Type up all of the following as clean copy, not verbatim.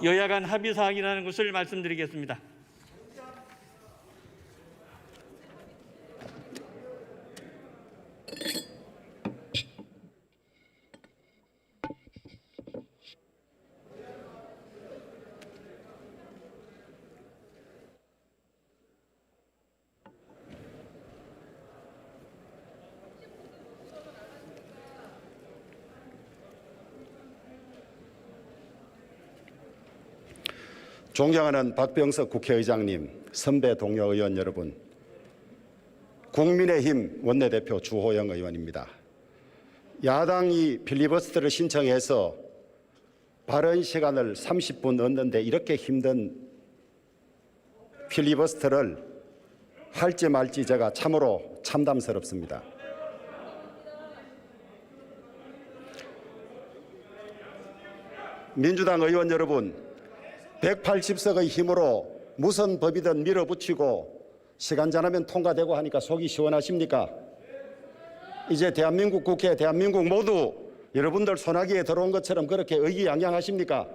여야 간 합의 사항이라는 것을 말씀드리겠습니다. 존경하는 박병석 국회의장님, 선배 동료 의원 여러분, 국민의힘 원내대표 주호영 의원입니다. 야당이 필리버스터를 신청해서 발언 시간을 30분 얻는데 이렇게 힘든 필리버스터를 할지 말지 제가 참으로 참담스럽습니다. 민주당 의원 여러분, 180석의 힘으로 무슨 법이든 밀어붙이고 시간 지나면 통과되고 하니까 속이 시원하십니까? 이제 대한민국 국회, 대한민국 모두 여러분들 손아귀에 들어온 것처럼 그렇게 의기양양하십니까?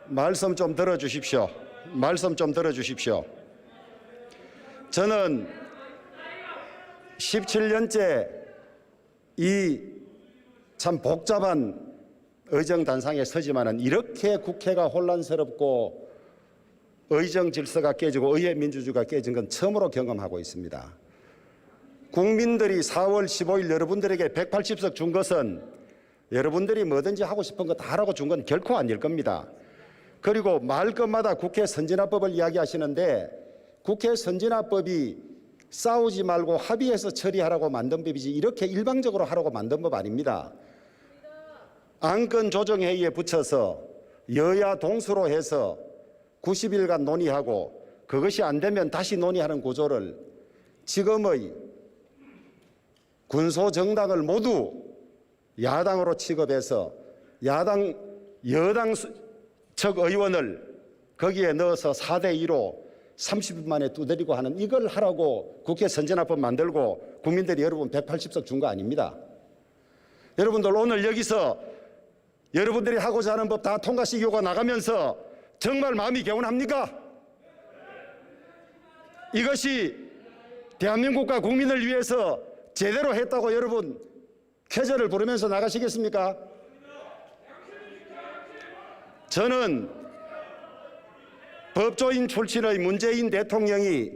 말씀 좀 들어주십시오. 말씀 좀 들어주십시오. 저는 17년째 이 참 복잡한 의정단상에 서지만은 이렇게 국회가 혼란스럽고 의정 질서가 깨지고 의회 민주주의가 깨진 건 처음으로 경험하고 있습니다. 국민들이 4월 15일 여러분들에게 180석 준 것은 여러분들이 뭐든지 하고 싶은 거 다 하라고 준 건 결코 아닐 겁니다. 그리고 말 것마다 국회 선진화법을 이야기하시는데 국회 선진화법이 싸우지 말고 합의해서 처리하라고 만든 법이지 이렇게 일방적으로 하라고 만든 법 아닙니다. 안건조정회의에 붙여서 여야 동수로 해서 90일간 논의하고 그것이 안 되면 다시 논의하는 구조를 지금의 군소정당을 모두 야당으로 취급해서 여당 측 의원을 거기에 넣어서 4대2로 30분 만에 두드리고 하는 이걸 하라고 국회 선진화법 만들고 국민들이 여러분 180석 준 거 아닙니다. 여러분들 오늘 여기서 여러분들이 하고자 하는 법 다 통과시키고 나가면서 정말 마음이 개운합니까? 이것이 대한민국과 국민을 위해서 제대로 했다고 여러분 쾌재를 부르면서 나가시겠습니까? 저는 법조인 출신의 문재인 대통령이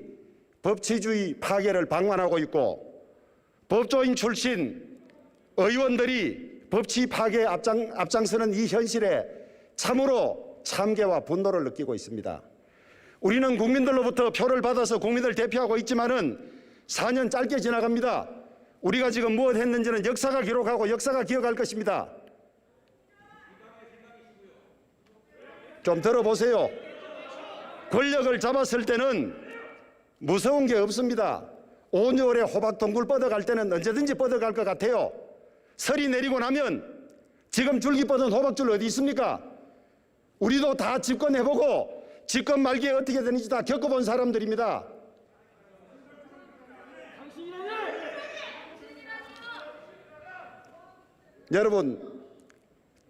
법치주의 파괴를 방관하고 있고 법조인 출신 의원들이 법치 파괴에 앞장서는 이 현실에 참으로 참개와 분노를 느끼고 있습니다. 우리는 국민들로부터 표를 받아서 국민을 대표하고 있지만은 4년 짧게 지나갑니다. 우리가 지금 무엇 했는지는 역사가 기록하고 역사가 기억할 것입니다. 좀 들어보세요. 권력을 잡았을 때는 무서운 게 없습니다. 5월에 호박동굴 뻗어갈 때는 언제든지 뻗어갈 것 같아요. 설이 내리고 나면 지금 줄기 뻗은 호박줄 어디 있습니까? 우리도 다 집권해보고 집권 말기에 어떻게 되는지 다 겪어본 사람들입니다. 여러분,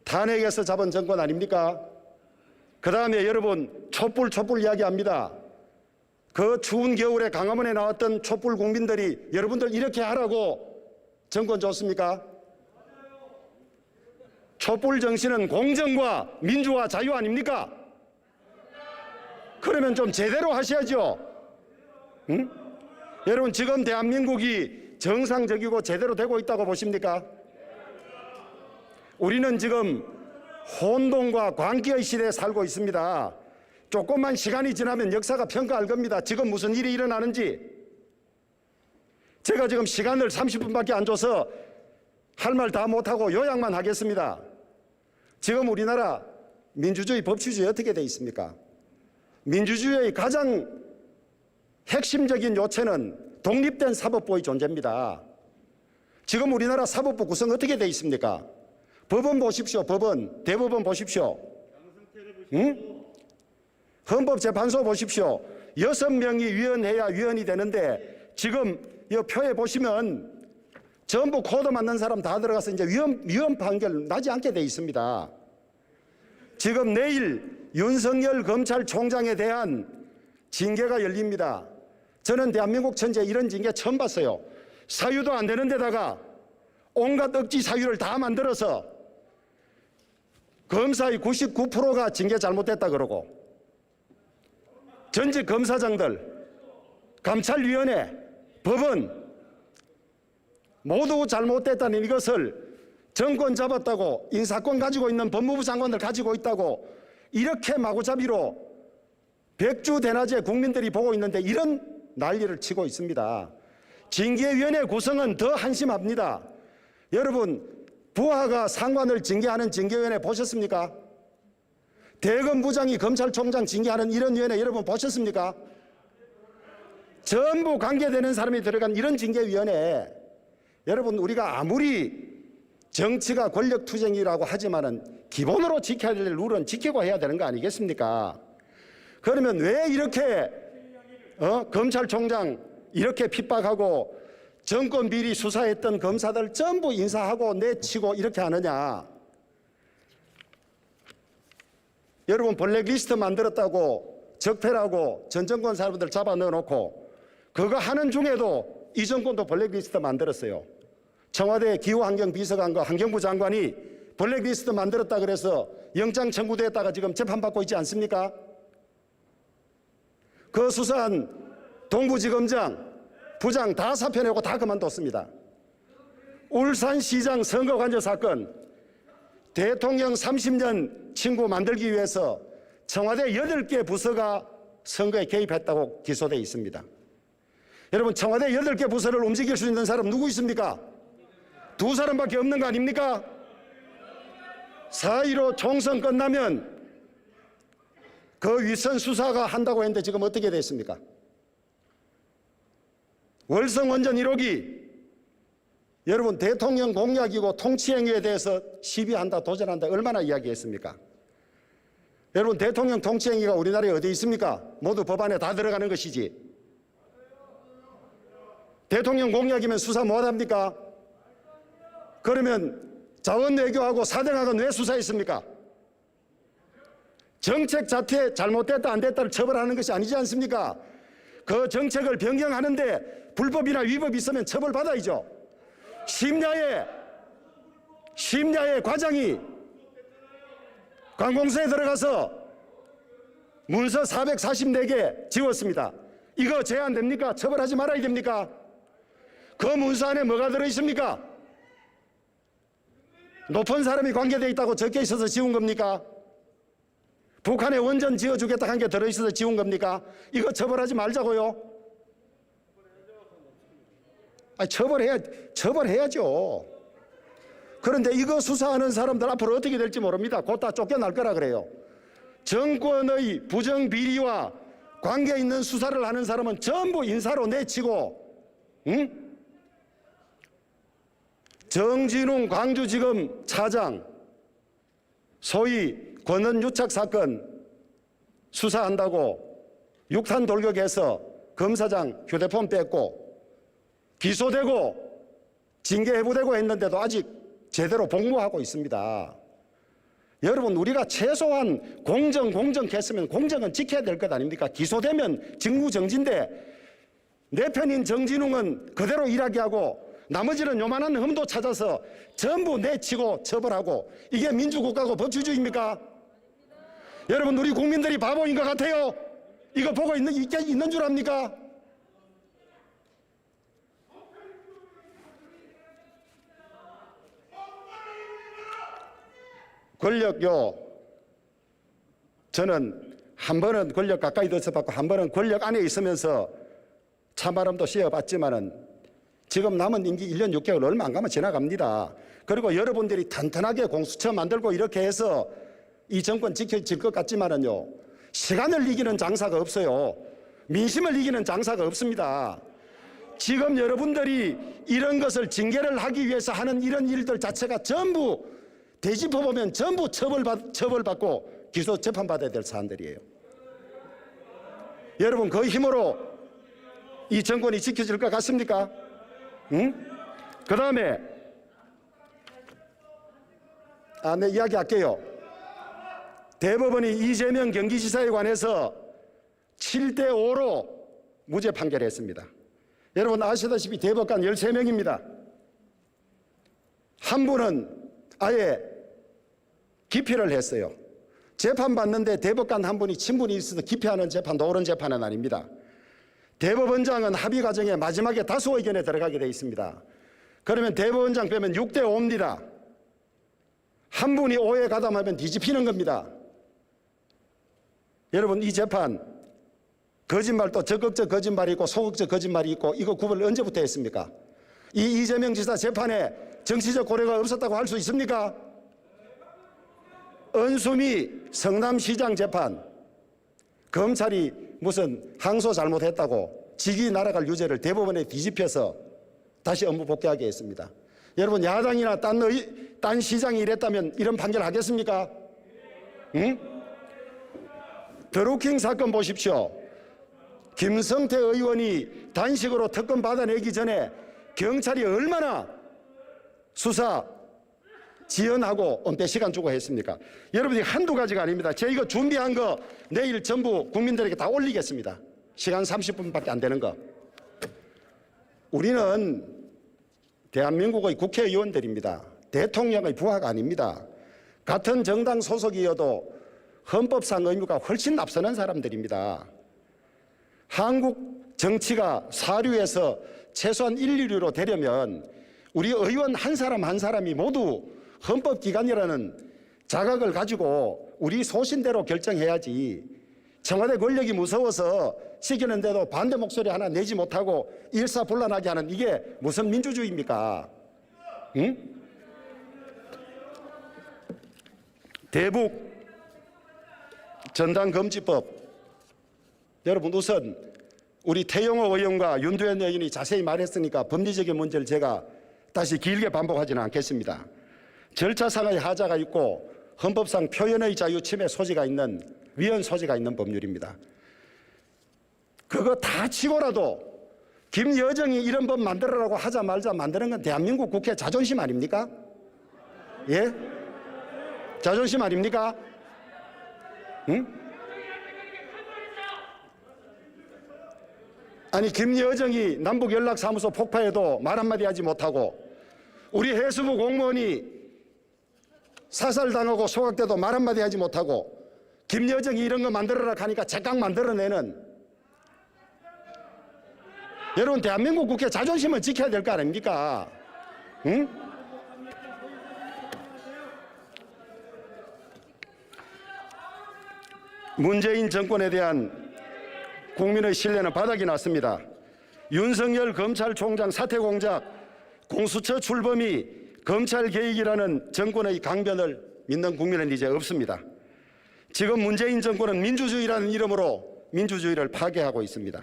탄핵에서 잡은 정권 아닙니까? 그 다음에 여러분 촛불 이야기합니다. 그 추운 겨울에 강화문에 나왔던 촛불 국민들이 여러분들 이렇게 하라고 정권 줬습니까? 촛불 정신은 공정과 민주와 자유 아닙니까? 그러면 좀 제대로 하셔야죠. 응? 여러분 지금 대한민국이 정상적이고 제대로 되고 있다고 보십니까? 우리는 지금 혼돈과 광기의 시대에 살고 있습니다. 조금만 시간이 지나면 역사가 평가할 겁니다. 지금 무슨 일이 일어나는지. 제가 지금 시간을 30분밖에 안 줘서 할 말 다 못하고 요약만 하겠습니다. 지금 우리나라 민주주의, 법치주의 어떻게 돼 있습니까? 민주주의의 가장 핵심적인 요체는 독립된 사법부의 존재입니다. 지금 우리나라 사법부 구성 어떻게 돼 있습니까? 법원 보십시오. 법원, 대법원 보십시오. 응? 헌법재판소 보십시오. 6명이 위원해야 위원이 되는데 지금 이 표에 보시면 전부 코드 맞는 사람 다 들어가서 이제 위헌 판결 나지 않게 돼 있습니다. 지금 내일 윤석열 검찰총장에 대한 징계가 열립니다. 저는 대한민국 전체에 이런 징계 처음 봤어요. 사유도 안 되는 데다가 온갖 억지 사유를 다 만들어서 검사의 99%가 징계 잘못됐다 그러고, 전직 검사장들, 감찰위원회, 법원 모두 잘못됐다는 이것을 정권 잡았다고, 인사권 가지고 있는 법무부 장관들 가지고 있다고 이렇게 마구잡이로 백주대낮에 국민들이 보고 있는데 이런 난리를 치고 있습니다. 징계위원회 구성은 더 한심합니다. 여러분, 부하가 상관을 징계하는 징계위원회 보셨습니까? 대검 부장이 검찰총장 징계하는 이런 위원회 여러분 보셨습니까? 전부 관계되는 사람이 들어간 이런 징계위원회, 여러분, 우리가 아무리 정치가 권력투쟁이라고 하지만은 기본으로 지켜야 될 룰은 지키고 해야 되는 거 아니겠습니까? 그러면 왜 이렇게 검찰총장 이렇게 핍박하고 정권 비리 수사했던 검사들 전부 인사하고 내치고 이렇게 하느냐? 여러분, 블랙리스트 만들었다고 적폐라고 전 정권 사람들 잡아 넣어놓고 그거 하는 중에도 이 정권도 블랙리스트 만들었어요. 청와대 기후환경비서관과 환경부 장관이 블랙리스트 만들었다 그래서 영장 청구됐다가 지금 재판받고 있지 않습니까? 그 수사한 동부지검장, 부장 다 사표내고 다 그만뒀습니다. 울산시장 선거관여 사건, 대통령 30년 친구 만들기 위해서 청와대 8개 부서가 선거에 개입했다고 기소돼 있습니다. 여러분, 청와대 8개 부서를 움직일 수 있는 사람 누구 있습니까? 2사람밖에 없는 거 아닙니까? 4.15 총선 끝나면 그 윗선 수사가 한다고 했는데 지금 어떻게 됐습니까? 월성원전 1호기, 여러분, 대통령 공약이고 통치행위에 대해서 시비한다, 도전한다 얼마나 이야기했습니까? 여러분, 대통령 통치행위가 우리나라에 어디 있습니까? 모두 법안에 다 들어가는 것이지. 대통령 공약이면 수사 못합니까? 그러면 자원외교하고 사대강은 왜 수사했습니까? 정책 자체 잘못됐다 안 됐다를 처벌하는 것이 아니지 않습니까? 그 정책을 변경하는데 불법이나 위법이 있으면 처벌받아야죠. 심야에 과장이 관공서에 들어가서 문서 444개 지웠습니다. 이거 제한됩니까? 처벌하지 말아야 됩니까? 그 문서 안에 뭐가 들어있습니까? 높은 사람이 관계되어 있다고 적혀 있어서 지운 겁니까? 북한에 원전 지어주겠다 한 게 들어있어서 지운 겁니까? 이거 처벌하지 말자고요? 처벌해야죠. 그런데 이거 수사하는 사람들 앞으로 어떻게 될지 모릅니다. 곧 다 쫓겨날 거라 그래요. 정권의 부정비리와 관계 있는 수사를 하는 사람은 전부 인사로 내치고, 정진웅 광주지검 차장, 소위 권은유착 사건 수사한다고 육탄 돌격해서 검사장 휴대폰 뺐고 기소되고 징계해부되고 했는데도 아직 제대로 복무하고 있습니다. 여러분, 우리가 최소한 공정했으면 공정은 지켜야 될 것 아닙니까? 기소되면 직무정지인데 내 편인 정진웅은 그대로 일하게 하고 나머지는 요만한 흠도 찾아서 전부 내치고 처벌하고, 이게 민주국가고 법치주의입니까? 여러분, 우리 국민들이 바보인 것 같아요. 이거 보고 있는 줄 압니까? 권력요, 저는 한 번은 권력 가까이 들어봤고 한 번은 권력 안에 있으면서 찬바람도 씌워봤지만은 지금 남은 임기 1년 6개월 얼마 안 가면 지나갑니다. 그리고 여러분들이 탄탄하게 공수처 만들고 이렇게 해서 이 정권 지켜질 것 같지만은요, 시간을 이기는 장사가 없어요. 민심을 이기는 장사가 없습니다. 지금 여러분들이 이런 것을 징계를 하기 위해서 하는 이런 일들 자체가 전부 되짚어보면 전부 처벌받고 기소 재판받아야 될 사안들이에요. 여러분, 그 힘으로 이 정권이 지켜질 것 같습니까? 그 다음에 네, 이야기할게요. 대법원이 이재명 경기지사에 관해서 7대5로 무죄 판결했습니다. 여러분 아시다시피 대법관 13명입니다. 한 분은 아예 기피를 했어요. 재판받는데 대법관 한 분이 친분이 있어서 기피하는 재판도 옳은 재판은 아닙니다. 대법원장은 합의 과정에 마지막에 다수 의견에 들어가게 돼 있습니다. 그러면 대법원장 빼면 6대5입니다. 한 분이 5에 가담하면 뒤집히는 겁니다. 여러분 이 재판 거짓말도 적극적 거짓말이 있고 소극적 거짓말이 있고 이거 구분을 언제부터 했습니까? 이 이재명 지사 재판에 정치적 고려가 없었다고 할 수 있습니까? 은수미 성남시장 재판 검찰이 무슨 항소 잘못했다고 직위 날아갈 유죄를 대법원에 뒤집혀서 다시 업무 복귀하게 했습니다. 여러분 야당이나 딴 시장이 이랬다면 이런 판결 하겠습니까? 응? 드루킹 사건 보십시오. 김성태 의원이 단식으로 특검 받아내기 전에 경찰이 얼마나 수사 지연하고 은폐 시간 주고 했습니까? 여러분이 한두 가지가 아닙니다. 제가 이거 준비한 거 내일 전부 국민들에게 다 올리겠습니다. 시간 30분밖에 안 되는 거. 우리는 대한민국의 국회의원들입니다. 대통령의 부하가 아닙니다. 같은 정당 소속이어도 헌법상 의무가 훨씬 앞서는 사람들입니다. 한국 정치가 사류에서 최소한 1, 2류로 되려면 우리 의원 한 사람 한 사람이 모두 헌법기관이라는 자각을 가지고 우리 소신대로 결정해야지 청와대 권력이 무서워서 시키는데도 반대 목소리 하나 내지 못하고 일사불란하게 하는 이게 무슨 민주주의입니까? 응? 대북 전당금지법 여러분 우선 우리 태영호 의원과 윤두현 의원이 자세히 말했으니까 법리적인 문제를 제가 다시 길게 반복하지는 않겠습니다. 절차상의 하자가 있고 헌법상 표현의 자유 침해 소지가 있는 위헌 소지가 있는 법률입니다. 그거 다 치고라도 김여정이 이런 법 만들어라고 하자 말자 만드는 건 대한민국 국회 자존심 아닙니까? 예? 자존심 아닙니까? 응? 아니 김여정이 남북연락사무소 폭파에도 말 한마디 하지 못하고 우리 해수부 공무원이 사살당하고 소각돼도 말 한마디 하지 못하고 김여정이 이런 거 만들어라 하니까 제깍 만들어내는 여러분 대한민국 국회 자존심을 지켜야 될 거 아닙니까? 응? 문재인 정권에 대한 국민의 신뢰는 바닥이 났습니다. 윤석열 검찰총장 사퇴 공작, 공수처 출범이 검찰 개혁이라는 정권의 강변을 믿는 국민은 이제 없습니다. 지금 문재인 정권은 민주주의라는 이름으로 민주주의를 파괴하고 있습니다.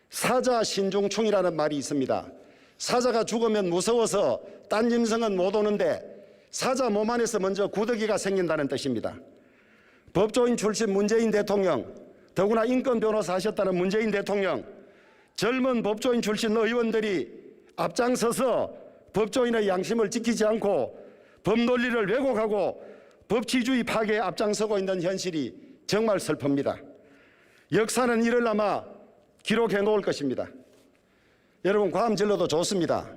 사자 신중충이라는 말이 있습니다. 사자가 죽으면 무서워서 딴 짐승은 못 오는데 사자 몸 안에서 먼저 구더기가 생긴다는 뜻입니다. 법조인 출신 문재인 대통령, 더구나 인권 변호사 하셨다는 문재인 대통령, 젊은 법조인 출신 의원들이 앞장서서 법조인의 양심을 지키지 않고 법 논리를 왜곡하고 법치주의 파괴에 앞장서고 있는 현실이 정말 슬픕니다. 역사는 이를 아마 기록해 놓을 것입니다. 여러분 과음 질러도 좋습니다.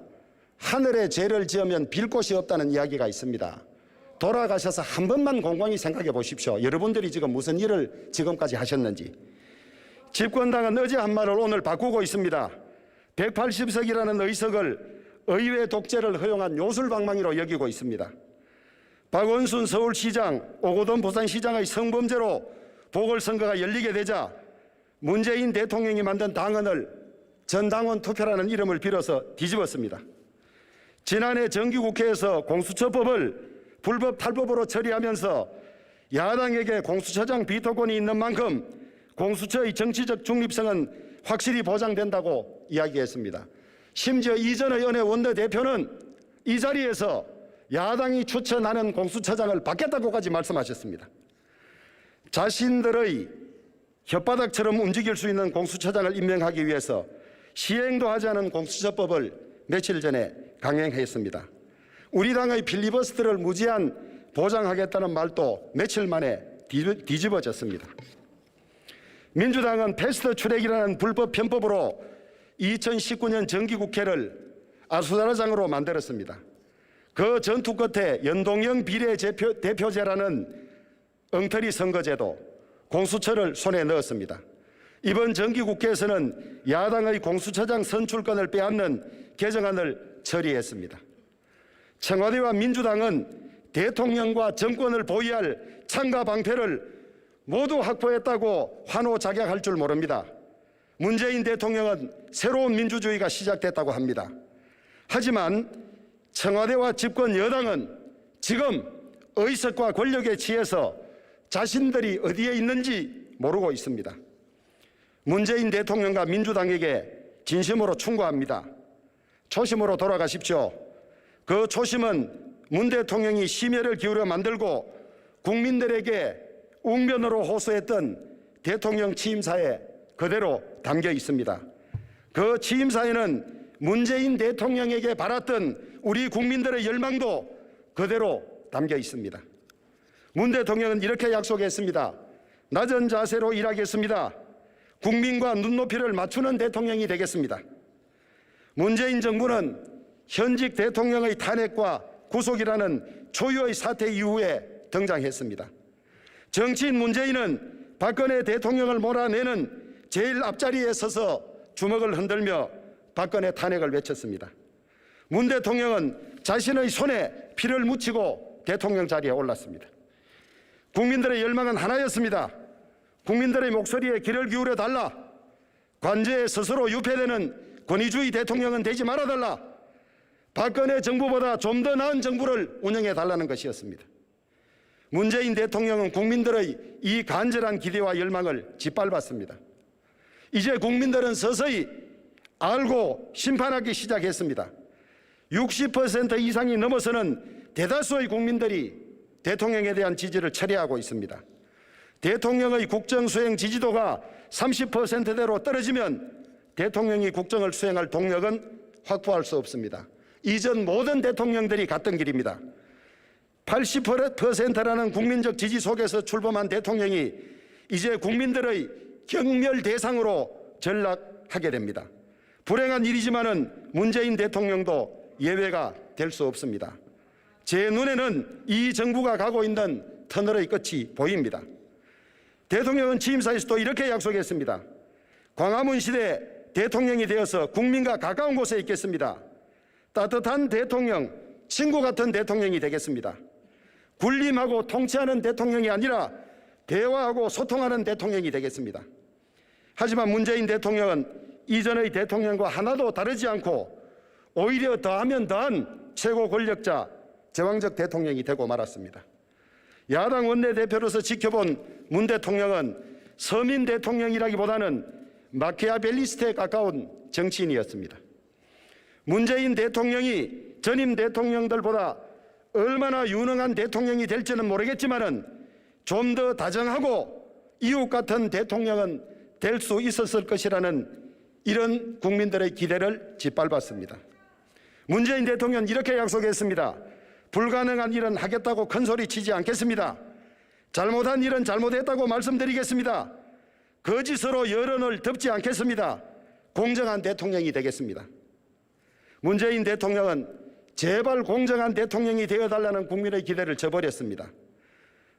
하늘에 죄를 지으면 빌 곳이 없다는 이야기가 있습니다. 돌아가셔서 한 번만 곰곰이 생각해 보십시오. 여러분들이 지금 무슨 일을 지금까지 하셨는지. 집권당은 어제 한 말을 오늘 바꾸고 있습니다. 180석이라는 의석을 의회 독재를 허용한 요술방망이로 여기고 있습니다. 박원순 서울시장, 오고돈 부산시장의 성범죄로 보궐선거가 열리게 되자 문재인 대통령이 만든 당헌을 전당원 투표라는 이름을 빌어서 뒤집었습니다. 지난해 정기국회에서 공수처법을 불법 탈법으로 처리하면서 야당에게 공수처장 비토권이 있는 만큼 공수처의 정치적 중립성은 확실히 보장된다고 이야기했습니다. 심지어 이전의 연애 원내대표는 이 자리에서 야당이 추천하는 공수처장을 받겠다고까지 말씀하셨습니다. 자신들의 혓바닥처럼 움직일 수 있는 공수처장을 임명하기 위해서 시행도 하지 않은 공수처법을 며칠 전에 강행했습니다. 우리 당의 필리버스터를 무지한 보장하겠다는 말도 며칠 만에 뒤집어졌습니다. 민주당은 패스트 트랙이라는 불법 편법으로 2019년 정기국회를 아수라장으로 만들었습니다. 그 전투 끝에 연동형 비례대표제라는 엉터리 선거제도, 공수처를 손에 넣었습니다. 이번 정기국회에서는 야당의 공수처장 선출권을 빼앗는 개정안을 처리했습니다. 청와대와 민주당은 대통령과 정권을 보위할 창가 방패를 모두 확보했다고 환호작약할 줄 모릅니다. 문재인 대통령은 새로운 민주주의가 시작됐다고 합니다. 하지만 청와대와 집권 여당은 지금 의석과 권력에 취해서 자신들이 어디에 있는지 모르고 있습니다. 문재인 대통령과 민주당에게 진심으로 충고합니다. 초심으로 돌아가십시오. 그 초심은 문 대통령이 심혈을 기울여 만들고 국민들에게 웅변으로 호소했던 대통령 취임사에 그대로 담겨 있습니다. 그 취임사에는 문재인 대통령에게 바랐던 우리 국민들의 열망도 그대로 담겨 있습니다. 문 대통령은 이렇게 약속했습니다. 낮은 자세로 일하겠습니다. 국민과 눈높이를 맞추는 대통령이 되겠습니다. 문재인 정부는 현직 대통령의 탄핵과 구속이라는 초유의 사태 이후에 등장했습니다. 정치인 문재인은 박근혜 대통령을 몰아내는 제일 앞자리에 서서 주먹을 흔들며 박근혜 탄핵을 외쳤습니다. 문 대통령은 자신의 손에 피를 묻히고 대통령 자리에 올랐습니다. 국민들의 열망은 하나였습니다. 국민들의 목소리에 귀를 기울여 달라. 관제에 스스로 유폐되는 권위주의 대통령은 되지 말아달라. 박근혜 정부보다 좀 더 나은 정부를 운영해 달라는 것이었습니다. 문재인 대통령은 국민들의 이 간절한 기대와 열망을 짓밟았습니다. 이제 국민들은 서서히 알고 심판하기 시작했습니다. 60% 이상이 넘어서는 대다수의 국민들이 대통령에 대한 지지를 철회하고 있습니다. 대통령의 국정 수행 지지도가 30%대로 떨어지면 대통령이 국정을 수행할 동력은 확보할 수 없습니다. 이전 모든 대통령들이 갔던 길입니다. 80%라는 국민적 지지 속에서 출범한 대통령이 이제 국민들의 경멸 대상으로 전락하게 됩니다. 불행한 일이지만은 문재인 대통령도 예외가 될 수 없습니다. 제 눈에는 이 정부가 가고 있는 터널의 끝이 보입니다. 대통령은 취임사에서도 이렇게 약속했습니다. 광화문 시대 대통령이 되어서 국민과 가까운 곳에 있겠습니다. 따뜻한 대통령, 친구 같은 대통령이 되겠습니다. 군림하고 통치하는 대통령이 아니라 대화하고 소통하는 대통령이 되겠습니다. 하지만 문재인 대통령은 이전의 대통령과 하나도 다르지 않고 오히려 더하면 더한 최고 권력자, 제왕적 대통령이 되고 말았습니다. 야당 원내대표로서 지켜본 문 대통령은 서민 대통령이라기보다는 마키아벨리스트에 가까운 정치인이었습니다. 문재인 대통령이 전임 대통령들보다 얼마나 유능한 대통령이 될지는 모르겠지만은 좀 더 다정하고 이웃 같은 대통령은 될 수 있었을 것이라는 이런 국민들의 기대를 짓밟았습니다. 문재인 대통령은 이렇게 약속했습니다. 불가능한 일은 하겠다고 큰소리치지 않겠습니다. 잘못한 일은 잘못했다고 말씀드리겠습니다. 거짓으로 여론을 덮지 않겠습니다. 공정한 대통령이 되겠습니다. 문재인 대통령은 제발 공정한 대통령이 되어달라는 국민의 기대를 저버렸습니다.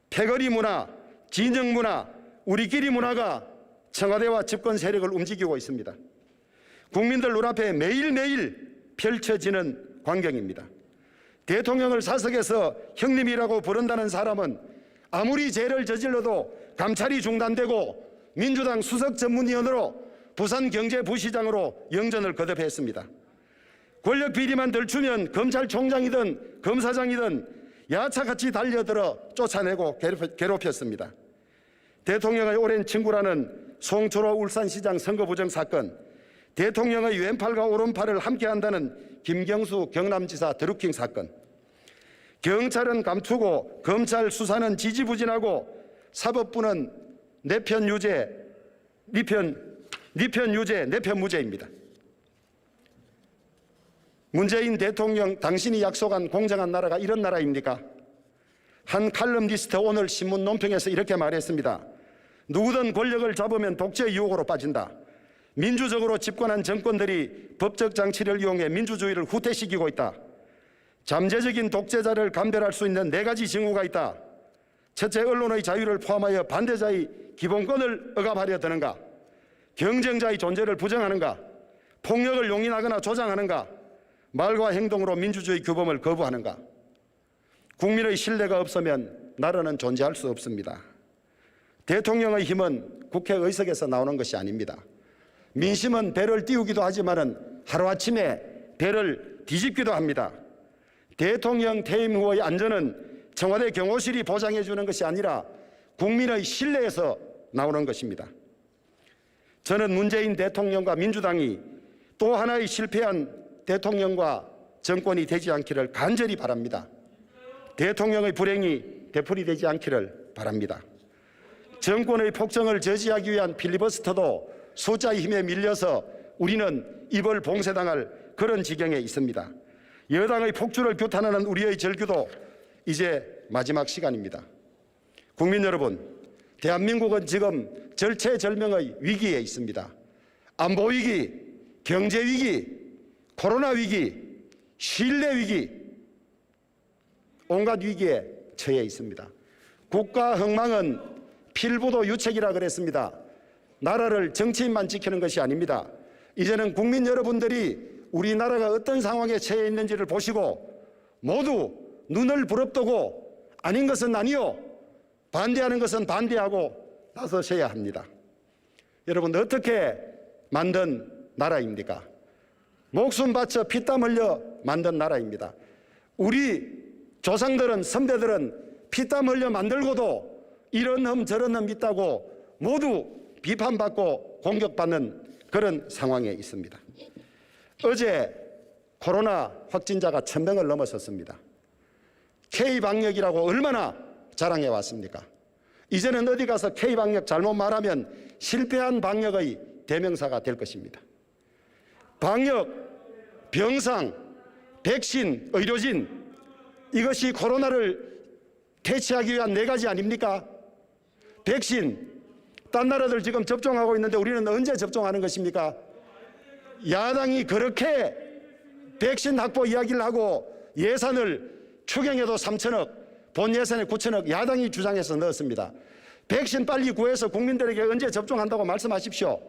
패거리 문화, 진영 문화, 우리끼리 문화가 청와대와 집권 세력을 움직이고 있습니다. 국민들 눈앞에 매일매일 펼쳐지는 광경입니다. 대통령을 사석에서 형님이라고 부른다는 사람은 아무리 죄를 저질러도 감찰이 중단되고 민주당 수석 전문위원으로 부산경제부시장으로 영전을 거듭했습니다. 권력 비리만 덜추면 검찰총장이든 검사장이든 야차같이 달려들어 쫓아내고 괴롭혔습니다. 대통령의 오랜 친구라는 송철호 울산시장 선거부정 사건, 대통령의 왼팔과 오른팔을 함께한다는 김경수 경남지사 드루킹 사건, 경찰은 감추고 검찰 수사는 지지부진하고 사법부는 내편 유죄, 내편 무죄입니다. 문재인 대통령, 당신이 약속한 공정한 나라가 이런 나라입니까? 한 칼럼니스트 오늘 신문 논평에서 이렇게 말했습니다. 누구든 권력을 잡으면 독재 유혹으로 빠진다. 민주적으로 집권한 정권들이 법적 장치를 이용해 민주주의를 후퇴시키고 있다. 잠재적인 독재자를 감별할 수 있는 4가지 징후가 있다. 첫째, 언론의 자유를 포함하여 반대자의 기본권을 억압하려 드는가? 경쟁자의 존재를 부정하는가? 폭력을 용인하거나 조장하는가? 말과 행동으로 민주주의 규범을 거부하는가? 국민의 신뢰가 없으면 나라는 존재할 수 없습니다. 대통령의 힘은 국회 의석에서 나오는 것이 아닙니다. 민심은 배를 띄우기도 하지만 하루아침에 배를 뒤집기도 합니다. 대통령 퇴임 후의 안전은 청와대 경호실이 보장해 주는 것이 아니라 국민의 신뢰에서 나오는 것입니다. 저는 문재인 대통령과 민주당이 또 하나의 실패한 대통령과 정권이 되지 않기를 간절히 바랍니다. 대통령의 불행이 되풀이되지 않기를 바랍니다. 정권의 폭정을 저지하기 위한 필리버스터도 숫자의 힘에 밀려서 우리는 입을 봉쇄당할 그런 지경에 있습니다. 여당의 폭주를 규탄하는 우리의 절규도 이제 마지막 시간입니다. 국민 여러분, 대한민국은 지금 절체절명의 위기에 있습니다. 안보 위기, 경제 위기, 코로나 위기, 신뢰 위기, 온갖 위기에 처해 있습니다. 국가 흥망은 필부도 유책이라 그랬습니다. 나라를 정치인만 지키는 것이 아닙니다. 이제는 국민 여러분들이 우리나라가 어떤 상황에 처해 있는지를 보시고 모두 눈을 부릅뜨고 아닌 것은 아니요, 반대하는 것은 반대하고 나서셔야 합니다. 여러분, 어떻게 만든 나라입니까? 목숨 바쳐 피땀 흘려 만든 나라입니다. 우리 조상들은, 선배들은 피땀 흘려 만들고도 이런 놈 저런 놈 있다고 모두 비판받고 공격받는 그런 상황에 있습니다. 어제 코로나 확진자가 1000명을 넘어섰습니다. K방역이라고 얼마나 자랑해 왔습니까? 이제는 어디 가서 K방역 잘못 말하면 실패한 방역의 대명사가 될 것입니다. 방역, 병상, 백신, 의료진, 이것이 코로나를 퇴치하기 위한 4가지 아닙니까? 백신, 딴 나라들 지금 접종하고 있는데 우리는 언제 접종하는 것입니까? 야당이 그렇게 백신 확보 이야기를 하고 예산을 추경에도 3천억, 본 예산에 9천억 야당이 주장해서 넣었습니다. 백신 빨리 구해서 국민들에게 언제 접종한다고 말씀하십시오.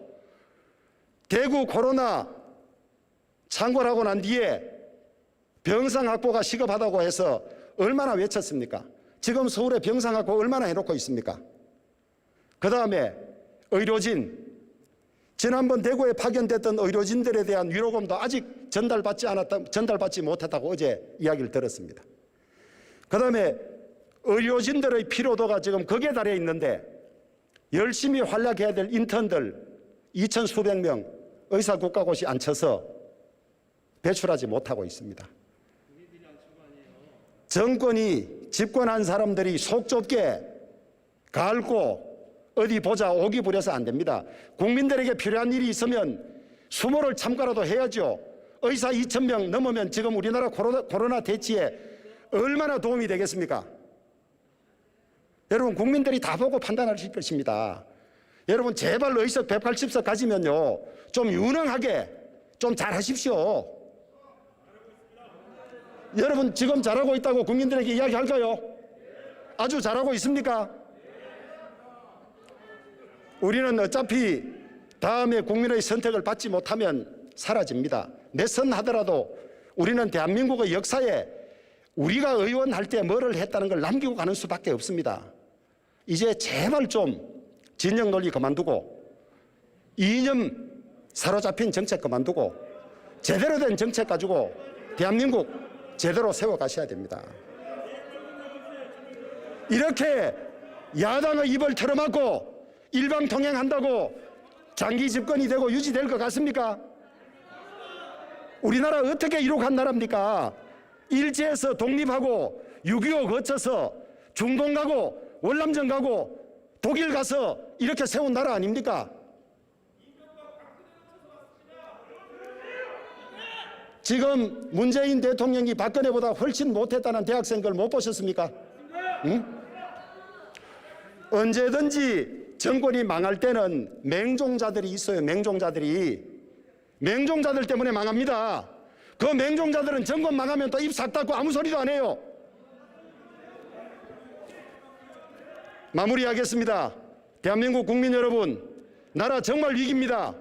대구 코로나 창궐하고 난 뒤에 병상 확보가 시급하다고 해서 얼마나 외쳤습니까? 지금 서울에 병상 확보 얼마나 해놓고 있습니까? 그 다음에 의료진, 지난번 대구에 파견됐던 의료진들에 대한 위로금도 아직 전달받지 못했다고 어제 이야기를 들었습니다. 그 다음에 의료진들의 피로도가 지금 극에 달해 있는데 열심히 활약해야 될 인턴들 2천 수백 명 의사 국가고시 앉혀서 배출하지 못하고 있습니다. 정권이 집권한 사람들이 속 좁게 갈고 어디 보자 오기 부려서 안 됩니다. 국민들에게 필요한 일이 있으면 수모를 참가라도 해야죠. 의사 2,000명 넘으면 지금 우리나라 코로나 대치에 얼마나 도움이 되겠습니까? 여러분, 국민들이 다 보고 판단하실 것입니다. 여러분, 제발 의석 180석 가지면요 좀 유능하게 좀 잘하십시오. 여러분, 지금 잘하고 있다고 국민들에게 이야기할까요? 아주 잘하고 있습니까? 우리는 어차피 다음에 국민의 선택을 받지 못하면 사라집니다. 몇 선 하더라도 우리는 대한민국의 역사에 우리가 의원할 때 뭐를 했다는 걸 남기고 가는 수밖에 없습니다. 이제 제발 좀 진영 논리 그만두고 이념 사로잡힌 정책 그만두고 제대로 된 정책 가지고 대한민국 제대로 세워가셔야 됩니다. 이렇게 야당의 입을 털어막고 일방통행한다고 장기 집권이 되고 유지될 것 같습니까? 우리나라 어떻게 이룩한 나라입니까? 일제에서 독립하고 6.25 거쳐서 중동 가고 월남전 가고 독일 가서 이렇게 세운 나라 아닙니까? 지금 문재인 대통령이 박근혜보다 훨씬 못했다는 대학생 걸 못 보셨습니까? 언제든지 정권이 망할 때는 맹종자들이 있어요. 맹종자들 때문에 망합니다. 그 맹종자들은 정권 망하면 또 입 싹 닫고 아무 소리도 안 해요. 마무리하겠습니다. 대한민국 국민 여러분, 나라 정말 위기입니다.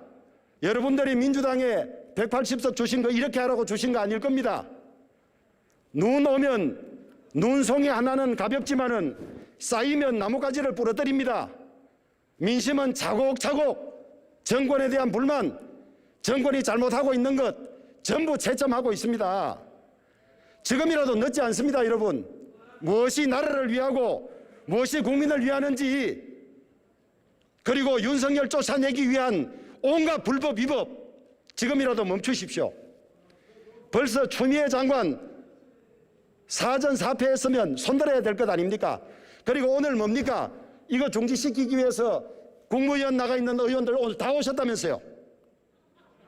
여러분들이 민주당에 180석 주신 거 이렇게 하라고 주신 거 아닐 겁니다. 눈 오면 눈송이 하나는 가볍지만은 쌓이면 나뭇가지를 부러뜨립니다. 민심은 차곡차곡 정권에 대한 불만, 정권이 잘못하고 있는 것 전부 채점하고 있습니다. 지금이라도 늦지 않습니다, 여러분. 무엇이 나라를 위하고 무엇이 국민을 위하는지, 그리고 윤석열 쫓아내기 위한 온갖 불법 위법 지금이라도 멈추십시오. 벌써 추미애 장관 사전 사퇴했으면 손들어야 될 것 아닙니까? 그리고 오늘 뭡니까? 이거 중지시키기 위해서 국무위원 나가 있는 의원들 오늘 다 오셨다면서요.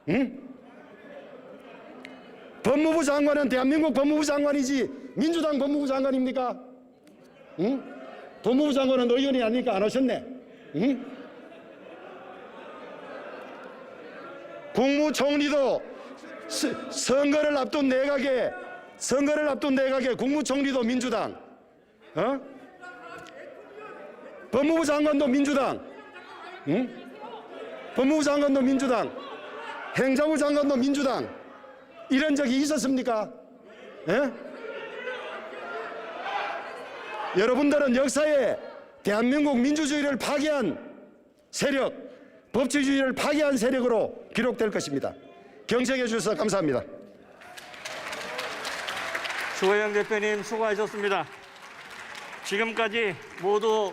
응? 법무부 장관은 대한민국 법무부 장관이지 민주당 법무부 장관입니까? 응? 법무부 장관은 의원이 아니니까 안 오셨네. 응? 국무총리도 선거를 앞둔 내각에 국무총리도 민주당, 법무부 장관도 민주당, 법무부 장관도 민주당, 행정부 장관도 민주당. 이런 적이 있었습니까? 여러분들은 역사에 대한민국 민주주의를 파괴한 세력, 법치주의를 파괴한 세력으로 기록될 것입니다. 경청해 주셔서 감사합니다. 주호영 대표님 수고하셨습니다. 지금까지 모두